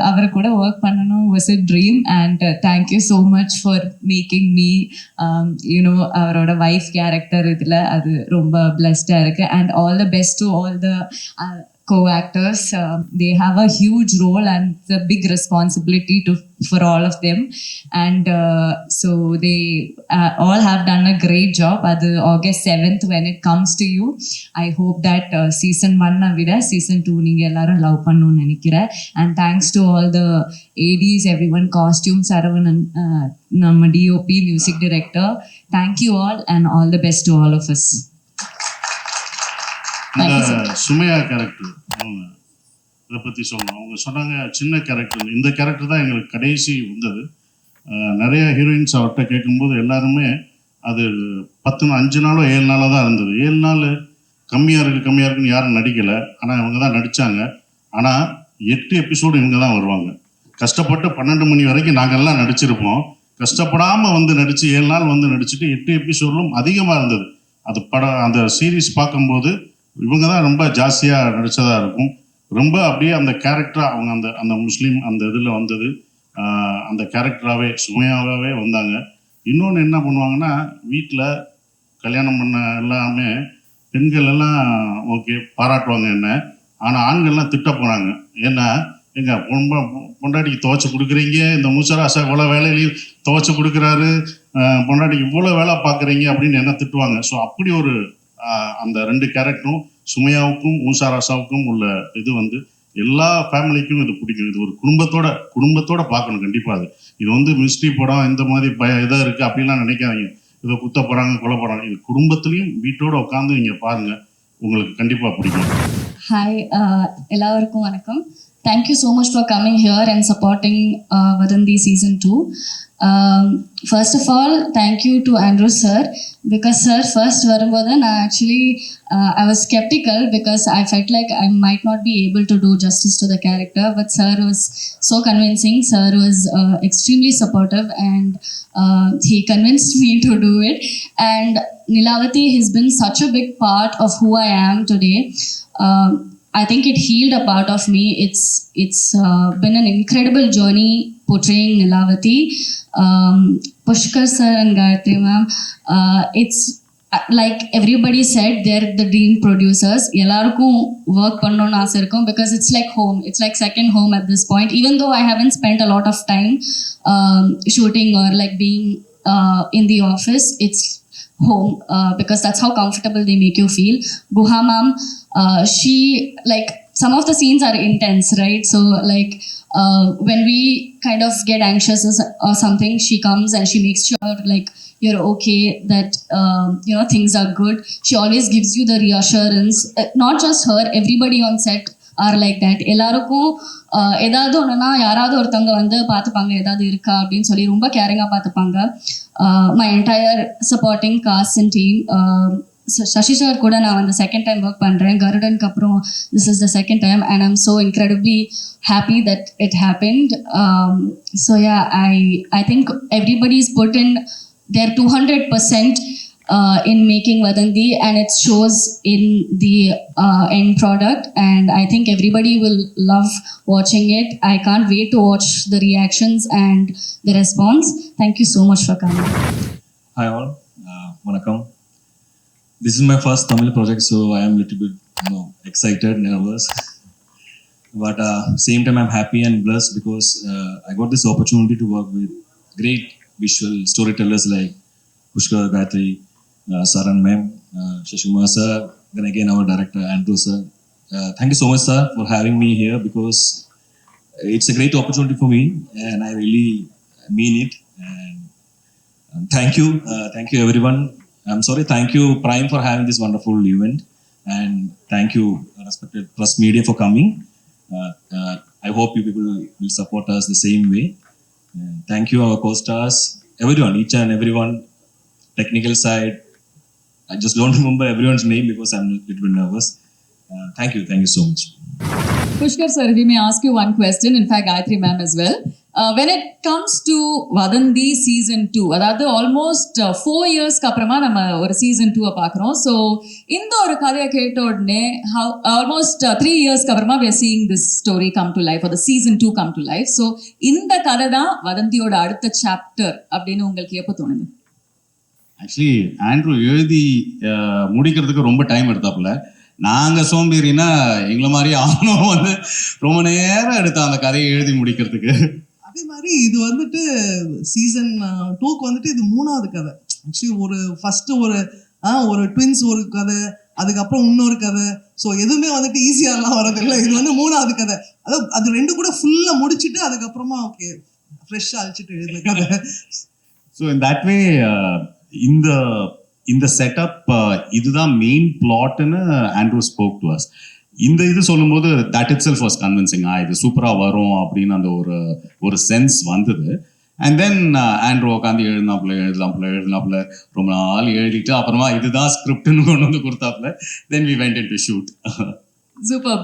அவர் கூட ஒர்க் பண்ணணும் was a dream. And thank you so much for making me you know அவரோட வைஃப் கேரக்டர். இதில் அது ரொம்ப பிளஸ்டாக இருக்குது. And all the best to all the co-actors. They have a huge role and it's a big responsibility for all of them. And so they all have done a great job. At August 7th when it comes to you, I hope that season 1 vida season 2 neenga ellarum love pannonu nenikira. And thanks to all the ADs, everyone, costume Saravanan, nama DOP, music director. Thank you all and all the best to all of us. இந்த சுமையா கேரக்டர் இதை பற்றி சொல்லணும். அவங்க சொன்னாங்க சின்ன கேரக்டர். இந்த கேரக்டர் தான் எங்களுக்கு கடைசி வந்தது. நிறைய ஹீரோயின்ஸ் அவர்கிட்ட கேட்கும்போது எல்லாருமே அது 5 நாளோ 7 நாளோ தான் இருந்தது. 7 நாள் கம்மியாக இருக்குன்னு யாரும் நடிக்கலை. ஆனால் இவங்க தான் நடித்தாங்க. ஆனால் 8 எபிசோடு இவங்க தான் வருவாங்க. கஷ்டப்பட்டு 12 மணி வரைக்கும் நாங்கள்லாம் நடிச்சிருப்போம். கஷ்டப்படாமல் வந்து நடித்து 7 நாள் வந்து நடிச்சுட்டு 8 எபிசோட்லும் அதிகமாக இருந்தது. அது அந்த சீரீஸ் பார்க்கும்போது இவங்க தான் ரொம்ப ஜாஸ்தியாக நடித்ததாக இருக்கும். ரொம்ப அப்படியே அந்த கேரக்டராக அவங்க அந்த முஸ்லீம் அந்த இதில் வந்தது. அந்த கேரக்டராகவே சுமையாகவே வந்தாங்க. இன்னொன்று என்ன பண்ணுவாங்கன்னா, வீட்டில் கல்யாணம் பண்ண எல்லாமே பெண்கள் எல்லாம் ஓகே பாராட்டுவாங்க என்ன. ஆனால் ஆண்கள்லாம் திட்ட போகிறாங்க. ஏன்னா எங்கள் பொண்டாட்டிக்கு துவைச்சி கொடுக்குறீங்க, இந்த மூசராசா இவ்வளோ வேலையிலையும் துவைச்சி கொடுக்குறாரு, பொண்டாட்டிக்கு இவ்வளோ வேலை பார்க்குறீங்க அப்படின்னு என்ன திட்டுவாங்க. ஸோ அப்படி ஒரு அந்த 2 கேரக்டரும் சுமையாவுக்கும் மூசாராசாவுக்கும் உள்ள இது வந்து எல்லா ஃபேமிலிக்கும் இது பிடிக்கும். இது ஒரு குடும்பத்தோட பார்க்கணும் கண்டிப்பாக. இது வந்து மிஸ்ட்ரி படம் இந்த மாதிரி இதாக இருக்குது அப்படிலாம் நினைக்காதீங்க. இதை குத்த போகிறாங்க, கொலை போகிறாங்க. இது குடும்பத்துலேயும் வீட்டோட உட்காந்து நீங்கள் பாருங்கள், உங்களுக்கு கண்டிப்பாக பிடிக்கும். ஹாய், எல்லாருக்கும் வணக்கம். Thank you so much for coming here and supporting Vadandi season 2. First of all, thank you to Andrew sir, because sir first varumbodhu na actually I was skeptical because I felt like I might not be able to do justice to the character, but sir was so convincing. Sir was extremely supportive and he convinced me to do it. And Nilavati has been such a big part of who I am today. I think it healed a part of me. It's been an incredible journey portraying Nilavati. Pushkar sir and Gayatri ma'am, it's like everybody said, they're the dream producers. Ellarkum work pannonu aasa irukum because it's like home. It's like second home at this point. Even though I haven't spent a lot of time shooting or like being in the office, it's home because that's how comfortable they make you feel. Guha ma'am, she, like, some of the scenes are intense, right? So like when we kind of get anxious or something, she comes and she makes sure like you're okay, that you know, things are good. She always gives you the reassurance. Not just her, everybody on set are like that. எல்லாருக்கும் ஏதாவது ஒன்றுனா யாராவது ஒருத்தவங்க வந்து பார்த்துப்பாங்க, ஏதாவது இருக்கா அப்படின்னு சொல்லி ரொம்ப கேரிங்காக பார்த்துப்பாங்க. My entire supporting cast and team. Sasi sir கூட நான் வந்து செகண்ட் டைம் ஒர்க் பண்ணுறேன். கருடனுக்கு அப்புறம் this is the second time and I'm so incredibly happy that it happened. So yeah, I think everybody's put in their 200% in making Vadanthi, and it shows in the end product, and I think everybody will love watching it. I can't wait to watch the reactions and the response. Thank you so much for coming. Hi all, vanakkam. This is my first Tamil project, so I am a little bit excited, nervous, but same time I'm happy and blessed because I got this opportunity to work with great visual storytellers like Pushkar, Gayatri, Saran ma'am, Shashimar sir, then again our director Andrew sir. Thank you so much sir for having me here because it's a great opportunity for me and I really mean it. And thank you everyone. I'm sorry, thank you Prime for having this wonderful event, and thank you respected press media for coming. I hope you people will support us the same way. Thank you our co-stars, everyone, each and everyone, technical side. I just don't remember everyone's name because I'm a little bit nervous. Thank you so much. Pushkar sir, we may ask you one question, in fact Gayatri ma'am as well. When it comes to Vadanthi season 2, அதாவது ஆல்மோஸ்ட் 4 இயர்ஸ்க்கு அப்புறமா நம்ம ஒரு சீசன் 2 பார்க்குறோம். ஸோ இந்த ஒரு கதையை கேட்ட உடனே ஆல்மோஸ்ட் 3 இயர்ஸ்க்கு அப்புறமா we are seeing this story come to life, or the season 2 come to life. So இந்த கதை தான் வதந்தியோட அடுத்த சாப்டர் அப்படின்னு உங்களுக்கு எப்போ தோணுது? ஆக்சுவலி ஆண்ட்ரூ எழுதி முடிக்கிறதுக்கு ரொம்ப டைம் எடுத்தாப்புல. நாங்கள் சோம்பேறினா எங்களை மாதிரி அவனும் வந்து ரொம்ப நேரம் எடுத்தான் அந்த கதையை எழுதி முடிக்கிறதுக்கு. அதே மாதிரி இது வந்துட்டு சீசன் 2க்கு வந்துட்டு இது 3வது கதை. ஆக்சுவலி ஒரு ஃபர்ஸ்ட் ஒரு ட்வின்ஸ் ஒரு கதை, அதுக்கப்புறம் இன்னொரு கதை. ஸோ எதுவுமே வந்துட்டு ஈஸியாலாம் வரதில்லை. இது வந்து 3வது கதை. அதாவது அது 2 கூட ஃபுல்லாக முடிச்சுட்டு அதுக்கப்புறமா ஓகே ஃப்ரெஷ்ஷாக அழிச்சிட்டு எழுதின கதை. ஸோ இன் தட் வே இந்த செட்டப் இதுதான் மெயின் பிளாட்னு ஆண்ட்ரூ ஸ்போக் டு அஸ். இந்த இது சொல்லும்போது that itself was convincing. இது சூப்பராக வரும் அப்படின்னு அந்த ஒரு சென்ஸ் வந்தது. அண்ட் தென் ஆண்ட்ரூ உட்காந்து எழுதினாப்புல ரொம்ப நாள் எழுதிட்டு அப்புறமா இதுதான் ஸ்கிரிப்ட்னு கொண்டு வந்து கொடுத்தாப்புல. Then we went into shoot. Super.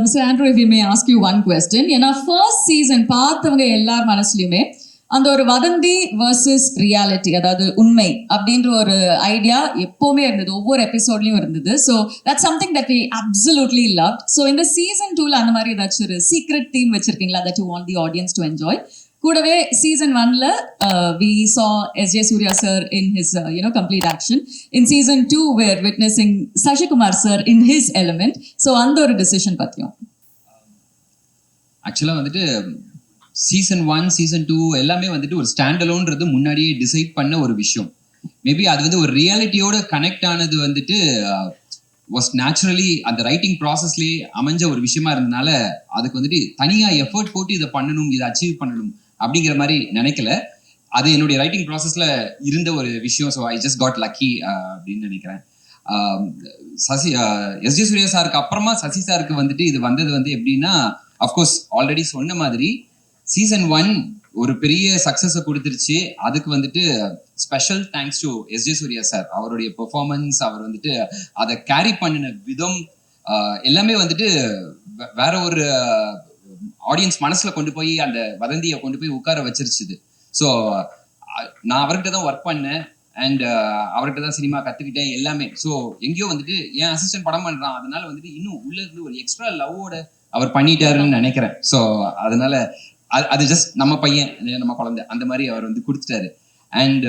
Mr. Andrew, if we may ask you one question. ஏன்னா ஃபர்ஸ்ட் சீசன் பார்த்தவங்க எல்லார் மனசுலையுமே அந்த ஒரு வதந்தி வர்சஸ் ரியாலிட்டி, அதாவது உண்மை அப்படின்ற ஒரு ஐடியா எப்போவுமே இருந்தது, ஒவ்வொரு எபிசோட்லையும் இருந்தது. So that's something that we absolutely love. So இந்த சீசன் 2ல அந்த மாதிரி ஏதாச்சும் ஒரு சீக்ரெட் தீம் வச்சிருக்கீங்களா that you want the audience to enjoy? கூடவே சீசன் 1ல we saw S.J. Surya sir in his complete action. In season 2 we're witnessing Sashi Kumar sir in his element. So அந்த ஒரு டிசிஷன் பத்தியும். ஆக்சுவலாக வந்துட்டு சீசன் 1 சீசன் 2 எல்லாமே வந்துட்டு ஒரு ஸ்டாண்ட் அலோன்றது முன்னாடியே டிசைட் பண்ண ஒரு விஷயம். மேபி அது வந்து ஒரு ரியாலிட்டியோட கனெக்ட் ஆனது வந்துட்டு வாஸ் நேச்சுரலி அந்த ரைட்டிங் ப்ராசஸ்லேயே அமைஞ்ச ஒரு விஷயமா இருந்ததுனால அதுக்கு வந்துட்டு தனியாக எஃபர்ட் போட்டு இதை பண்ணணும், இதை அச்சீவ் பண்ணணும் அப்படிங்கிற மாதிரி நினைக்கல. அது என்னுடைய ரைட்டிங் ப்ராசஸ்ல இருந்த ஒரு விஷயம். So I just got lucky அப்படின்னு நினைக்கிறேன். சசி எஸ்ஜே சூர்யா சாருக்கு அப்புறமா சசி சாருக்கு வந்துட்டு இது வந்தது வந்து எப்படின்னா, அஃப்கோர்ஸ் ஆல்ரெடி சொன்ன மாதிரி சீசன் 1 ஒரு பெரிய சக்சஸை கொடுத்துருச்சு. அதுக்கு வந்துட்டு special thanks to SJ Surya sir. அவருடைய பெர்ஃபார்மன்ஸ், அவர் வந்துட்டு அதை கேரி பண்ணின விதம் எல்லாமே வந்துட்டு வேற ஒரு ஆடியன்ஸ் மனசுல கொண்டு போய் அந்த வதந்தியை கொண்டு போய் உட்கார வச்சிருச்சுது. ஸோ நான் அவர்கிட்ட தான் ஒர்க் பண்ணேன். அண்ட் அவர்கிட்ட தான் சினிமா கற்றுக்கிட்டேன் எல்லாமே. ஸோ எங்கேயோ வந்துட்டு என் அசிஸ்டன்ட் படம் பண்ணுறான், அதனால வந்துட்டு இன்னும் உள்ள இருந்து ஒரு எக்ஸ்ட்ரா லவ்வோட அவர் பண்ணிட்டாருன்னு நினைக்கிறேன். ஸோ அதனால அது ஜஸ்ட் நம்ம பையன், நம்ம குழந்தை, அந்த மாதிரி அவர் வந்து கொடுத்துட்டாரு. அண்ட்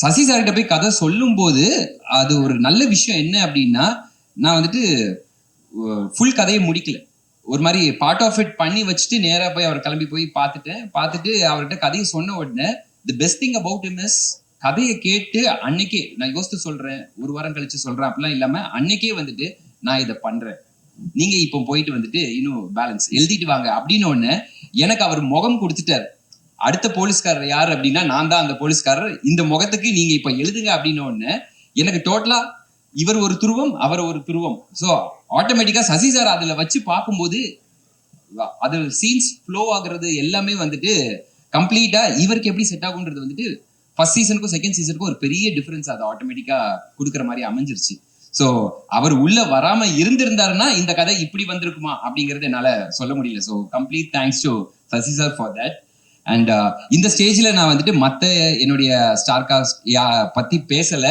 சசி சார்கிட்ட போய் கதை சொல்லும்போது அது ஒரு நல்ல விஷயம் என்ன அப்படின்னா, நான் வந்துட்டு ஃபுல் கதையை முடிக்கல, ஒரு மாதிரி பார்ட் ஆஃப் இட் பண்ணி வச்சுட்டு நேராக போய் அவர் கிளம்பி போய் பார்த்துட்டு அவர்கிட்ட கதையை சொன்ன உடனே the best thing about him is கதையை கேட்டு அன்னைக்கே நான் யோசித்து சொல்றேன், ஒரு வாரம் கழிச்சு சொல்றேன் அப்படிலாம் இல்லாம அன்னைக்கே வந்துட்டு நான் இதை பண்றேன், நீங்க இப்போ போயிட்டு வந்துட்டு இன்னும் பேலன்ஸ் எழுதிட்டு வாங்க அப்படின்னு ஒண்ணு எனக்கு அவர் முகம் கொடுத்துட்டாரு. அடுத்த போலீஸ்காரர் யார் அப்படின்னா நான் தான் அந்த போலீஸ்காரர், இந்த முகத்துக்கு நீங்க இப்ப எழுதுங்க அப்படின்னு ஒண்ணு எனக்கு டோட்டலா இவர் ஒரு துருவம் அவர் ஒரு துருவம். ஸோ ஆட்டோமேட்டிக்கா சசி சார் அதுல வச்சு பார்க்கும்போது அது சீன்ஸ் ஃப்ளோ ஆகுறது எல்லாமே வந்துட்டு கம்ப்ளீட்டா இவருக்கு எப்படி செட் ஆகுன்றது வந்துட்டு ஃபர்ஸ்ட் சீசனுக்கும் செகண்ட் சீசனுக்கும் ஒரு பெரிய டிஃபரன்ஸ் அது ஆட்டோமேட்டிக்கா கொடுக்குற மாதிரி அமைஞ்சிருச்சு. ஸோ அவர் உள்ள வராம இருந்திருந்தாருன்னா இந்த கதை இப்படி வந்திருக்குமா அப்படிங்கறது என்னால சொல்ல முடியல. So complete thanks to Sasi sir for that. And இந்த ஸ்டேஜ்ல நான் வந்துட்டு மற்ற என்னுடைய ஸ்டார் காஸ்ட் பத்தி பேசல,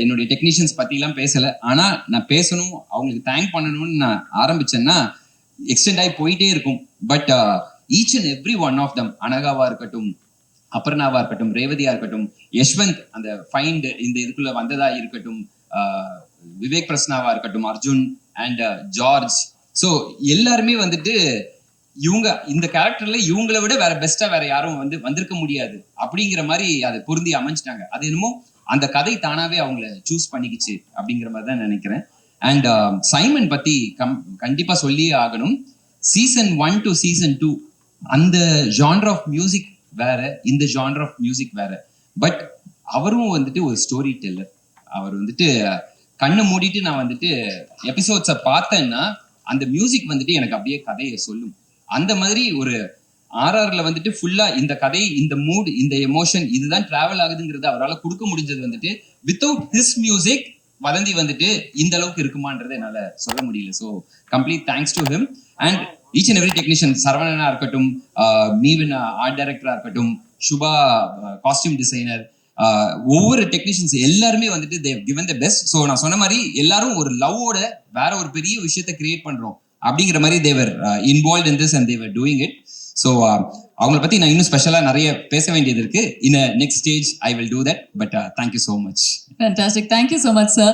என்னுடைய டெக்னீஷியன்ஸ் பத்திலாம் பேசல. ஆனா நான் பேசணும், அவங்களுக்கு தேங்க் பண்ணணும்னு நான் ஆரம்பிச்சேன்னா எக்ஸ்டெண்ட் ஆகி போயிட்டே இருக்கும். But each and every one of them, அனகாவா இருக்கட்டும், அபர்ணாவா இருக்கட்டும், ரேவதியா இருக்கட்டும், யஷ்வந்த் அந்த ஃபைண்ட் இந்த இதுக்குள்ள வந்ததா இருக்கட்டும், விவேக் பிரஸ்னாவா இருக்கட்டும், அர்ஜுன் அண்ட் ஜார்ஜ், ஸோ எல்லாருமே வந்துட்டு இவங்க இந்த கேரக்டர்ல இவங்களை விட வேற பெஸ்டா வேற யாரும் வந்து வந்திருக்க முடியாது அப்படிங்கிற மாதிரி அதை பொருந்தி அமைஞ்சிட்டாங்க. அது என்னமோ அந்த கதை தானாவே அவங்கள சூஸ் பண்ணிக்கிச்சு அப்படிங்கிற மாதிரி தான் நினைக்கிறேன். அண்ட் சைமன் பத்தி கண்டிப்பா சொல்லியே ஆகணும். சீசன் 1 to season 2 அந்த ஜான்ர் ஆஃப் மியூசிக் வேற, இந்த ஜான்ர் ஆஃப் மியூசிக் வேற. பட் அவரும் வந்துட்டு ஒரு ஸ்டோரி டெல்லர். அவர் வந்துட்டு கண்ணை மூடிட்டு நான் வந்துட்டு எபிசோட்ஸை பார்த்தேன்னா அந்த மியூசிக் வந்துட்டு எனக்கு அப்படியே கதையை சொல்லும். அந்த மாதிரி ஒரு RRல வந்துட்டு ஃபுல்லா இந்த கதை, இந்த மூட், இந்த எமோஷன் இதுதான் டிராவல் ஆகுதுங்கிறது அவரால் கொடுக்க முடிஞ்சது வந்துட்டு வித்தவுட் ஹிஸ் மியூசிக் வதந்தி வந்துட்டு இந்த அளவுக்கு இருக்குமான்றது என்னால சொல்ல முடியல. So complete thanks to him and each and every technician, சரவணனா இருக்கட்டும், மீவின் ஆர்ட் டைரக்டரா இருக்கட்டும், சுபா காஸ்டியூம் டிசைனர், ஒவ்வொரு டெக்னீஷியன்ஸ் எல்லாருமே வந்துட்டு they have given the best. So நான் சொன்ன மாதிரி எல்லாரும் ஒரு லவ்வோட வேற ஒரு பெரிய விஷயத்தை கிரியேட் பண்றோம் அப்படிங்கிற மாதிரி they were involved in this and they were doing it. So அவங்கள பத்தி நான் இன்னும் ஸ்பெஷலா நிறைய பேச வேண்டியது இருக்கு. In a next stage I will do that, but thank you so much. Fantastic. Thank you so much, sir.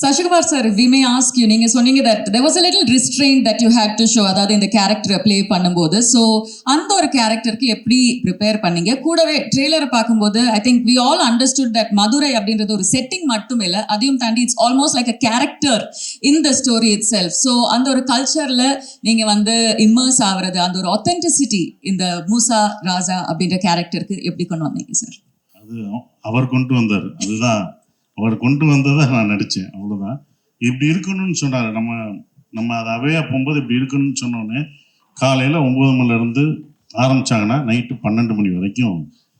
Sashikumar sir, we may ask you, நீங்க சொன்னீங்க that there was a little restraint that you had to show, அதாவது இந்த கேரக்டரை ப்ளே பண்ணும்போது. ஸோ அந்த ஒரு கேரக்டருக்கு எப்படி ப்ரிப்பேர் பண்ணீங்க? கூடவே ட்ரெய்லரை பார்க்கும்போது I think we all understood that Madurai அப்படின்றது ஒரு செட்டிங் மட்டும் இல்லை, அதையும் தாண்டி it's almost like a character in the story itself. So அந்த ஒரு கல்ச்சர்ல நீங்க வந்து இம்மர்ஸ் ஆகுறது, அந்த ஒரு ஆத்தென்டிசிட்டி இந்த மூசா ராஜா அப்படின்ற கேரக்டருக்கு எப்படி கொண்டு வந்தீங்க சார்? அது அவர் கொண்டு வந்தார், அதுதான் அவர் கொண்டு வந்ததை நான் நடித்தேன், அவ்வளோதான். இப்படி இருக்கணும்னு சொன்னார். நம்ம அதை அவையாக போகும்போது இப்படி இருக்கணும்னு சொன்னோடனே காலையில் 9 மணிலேருந்து ஆரம்பித்தாங்கன்னா நைட்டு 12 மணி வரைக்கும்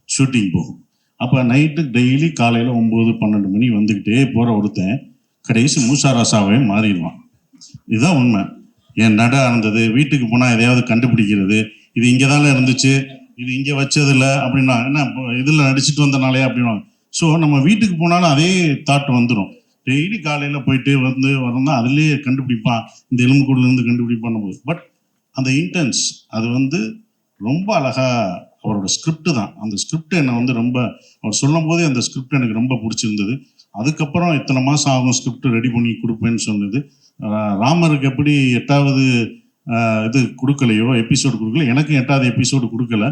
ஷூட்டிங் போகும். அப்போ நைட்டு டெய்லி காலையில் 9-12 மணி வந்துக்கிட்டே போகிற ஒருத்தன் கடைசி மூசா ராசாவே மாறிடுவான். இதுதான் உண்மை. என் நட இருந்தது, வீட்டுக்கு போனால் எதையாவது கண்டுபிடிக்கிறது, இது இங்கே தானே இருந்துச்சு, இது இங்கே வச்சதில்லை அப்படின்னா என்ன இதில் நடிச்சுட்டு வந்தனாலே அப்படின்னா. ஸோ நம்ம வீட்டுக்கு போனாலும் அதே தாட் வந்துடும். டெய்லி காலையில் போயிட்டு வரணும், அதுலேயே கண்டுபிடிப்பான், இந்த எலும்புக்கூடலேருந்து கண்டுபிடிப்பான் போது. பட் அந்த இன்டென்ஸ் அது வந்து ரொம்ப அழகாக அவரோட ஸ்கிரிப்ட் தான். அந்த ஸ்கிரிப்ட் என்னை வந்து ரொம்ப அவர் சொல்லும் போதே அந்த ஸ்கிரிப்ட் எனக்கு ரொம்ப பிடிச்சிருந்தது. அதுக்கப்புறம் இத்தனை மாதம் ஆகும் ஸ்கிரிப்ட் ரெடி பண்ணி கொடுப்பேன்னு சொன்னது. ராமருக்கு எப்படி 8வது இது கொடுக்கலையோ, எபிசோடு கொடுக்கல, எனக்கு 8வது எபிசோடு கொடுக்கல.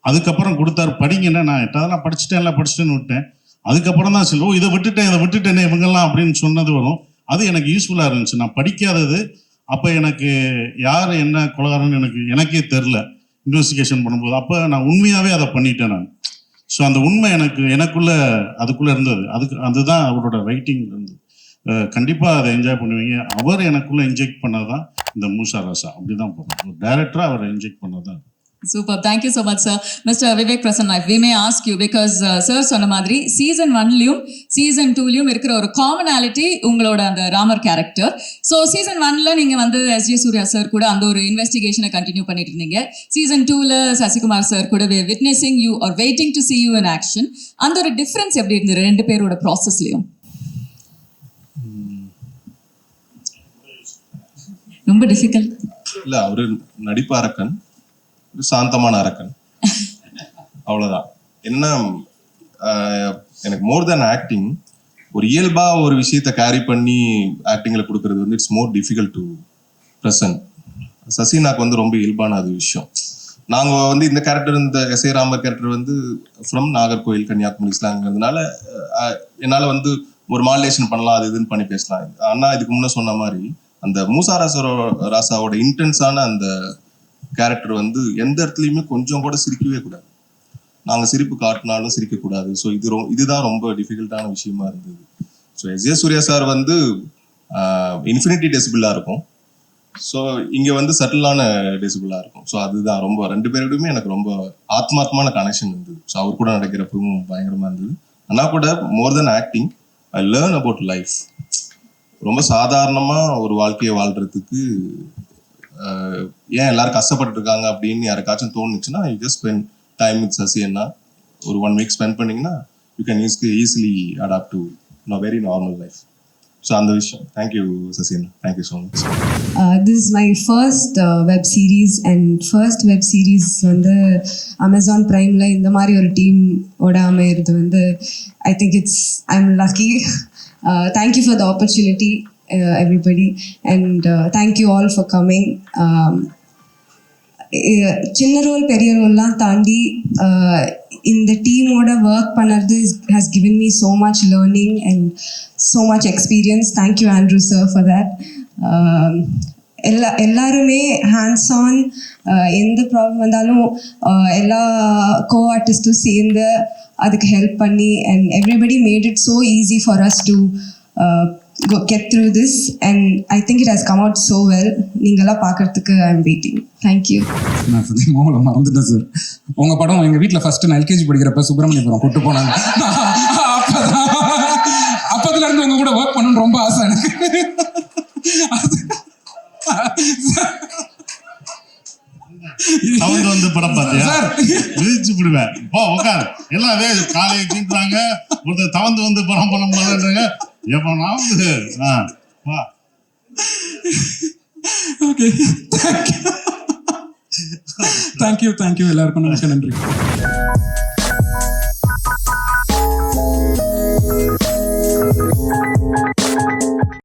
அதுக்கப்புறம் கொடுத்தாரு படிங்கன்னா, நான் 8வது படிச்சுட்டேன்னு விட்டேன். அதுக்கப்புறம் தான் சரி, இதை விட்டுட்டேனே இவங்கெல்லாம் அப்படின்னு சொன்னது வரும். அது எனக்கு யூஸ்ஃபுல்லாக இருந்துச்சு. நான் படிக்காதது அப்போ எனக்கு யார் என்ன கொலகாரன்னு எனக்கே தெரில இன்வெஸ்டிகேஷன் பண்ணும்போது. அப்போ நான் உண்மையாகவே அதை பண்ணிட்டேன் நான். ஸோ அந்த உண்மை அதுக்குள்ளே இருந்தது. அதுதான் அவரோட ரைட்டிங் இருந்தது. கண்டிப்பாக அதை என்ஜாய் பண்ணுவீங்க. அவர் எனக்குள்ளே இன்ஜெக்ட் பண்ணது தான் இந்த மூசா ராசா. அப்படி தான் போகிறோம். ஒரு டைரக்டராக அவரை இன்ஜெக்ட் பண்ணது தான். Super, thank you so much sir. Mister Vivek Prasanna, if we may ask you, because sir சொன்ன மாதிரி சீசன் 1லையும் சீசன் 2லையும் இருக்கிற ஒரு காமனாலிட்டி உங்களோட அந்த ராமர் கேரக்டர். ஸோ சீசன் 1ல நீங்கள் வந்து எஸ்ஜே சூர்யா சார் கூட அந்த ஒரு இன்வெஸ்டிகேஷனை கண்டினியூ பண்ணிட்டு இருந்தீங்க. சீசன் 2ல சசிகுமார் சார் கூட witnessing you are waiting to see you in action. அந்த ஒரு டிஃப்ரென்ஸ் எப்படி இருந்தது ரெண்டு பேரோட ப்ராசஸ்லையும்? ரொம்ப டிஃபிகல்ட் இல்லை, அவரு நடிப்பு அரக்கன், சாந்தமான அரக்கன், அவ்வளோதான். என்ன எனக்கு மோர் தேன் ஆக்டிங், ஒரு இயல்பா ஒரு விஷயத்த கேரி பண்ணி ஆக்டிங்ல கொடுக்கறது வந்து it's more difficult to present. சசினாக்கு வந்து ரொம்ப இயல்பான அது விஷயம். நாங்கள் வந்து இந்த கேரக்டர், இந்த எஸ் ஏ ராமர் கேரக்டர் வந்து ஃப்ரம் நாகர்கோவில் கன்னியாகுமரி ஸ்லாங்கிறதுனால என்னால் வந்து ஒரு மாடுலேஷன் பண்ணலாம், அது இதுன்னு பண்ணி பேசலாம். அண்ணா இதுக்கு முன்னே சொன்ன மாதிரி அந்த மூசா ராசாவோட இன்டென்ஸான அந்த கேரக்டர் வந்து எந்த இடத்துலையுமே கொஞ்சம் கூட சிரிக்கவே கூடாது. நாங்கள் சிரிப்பு காட்டினாலும் சிரிக்கக்கூடாது. ஸோ இதுதான் ரொம்ப டிஃபிகல்ட்டான விஷயமா இருந்தது. So S A Surya sir வந்து இன்ஃபினிட்டி டெசிபிளாக இருக்கும். ஸோ இங்கே வந்து சட்டிலான டெசிபிளாக இருக்கும். ஸோ அதுதான் ரொம்ப ரெண்டு பேருக்குமே எனக்கு ரொம்ப ஆத்மார்த்தமான கனெக்ஷன் இருந்தது. ஸோ அவர் கூட நடக்கிறப்பவும் பயங்கரமாக இருந்தது. ஆனால் கூட more then acting, I learn about life. ரொம்ப சாதாரணமாக ஒரு வாழ்க்கையை வாழ்றதுக்கு ஏன் எல்லாரும் கஷ்டப்பட்டு இருக்காங்க அப்படின்னு யாருக்காச்சும் தோணுச்சுன்னா, you just spend time with Sasi அண்ணா. ஒரு 1 வீக் ஸ்பெண்ட் பண்ணிங்கன்னா you can easily adapt to very normal life. So அந்த விஷயம். தேங்க்யூ சசி அண்ணா, thank you so much. This is my first web series, and first web series வந்து Amazon Primeல இந்த மாதிரி ஒரு டீம் ஓட அமையிறது வந்து I think I'm lucky. Thank you for the opportunity, everybody, and thank you all for coming. சின்ன ரோல் பெரிய ரோல்லாம் தாண்டி இந்த டீமோட ஒர்க் பண்ணுறது has given me so much learning and so much experience. Thank you Andrew sir for that. எல்லாருமே ஹேண்ட்ஸ் ஆன், எந்த ப்ராப்ளம் வந்தாலும் எல்லா கோ ஆர்டிஸ்ட்டும் சேர்ந்து அதுக்கு ஹெல்ப் பண்ணி, and everybody made it so easy for us to get through this, and I think it has come out so well. நீங்களாம் பார்க்கறதுக்கு I'm waiting. Thank you. நான் சத்தியமாக மறந்துட்டேன் சார். உங்கள் படம் எங்கள் வீட்டில் ஃபஸ்ட்டு நான் எல்கேஜி படிக்கிறப்ப சுப்பிரமணியபுரம் கூட்டு போனாங்க. அப்போதுலேருந்து உங்கள் கூட ஒர்க் பண்ணணும்னு ரொம்ப ஆசை எனக்கு. தவந்து வந்து படம் பார்த்தியா? விதிச்சு விடுவேன். உட்கார், எல்லாம் காலையை கீட்டுறாங்க, ஒருத்தர் தவந்து வந்து படம் பண்ண போதுன்றாங்க. எப்பனாவது வா. ஓகே, தேங்க்யூ எல்லாருக்கும் நமக்கு நன்றி.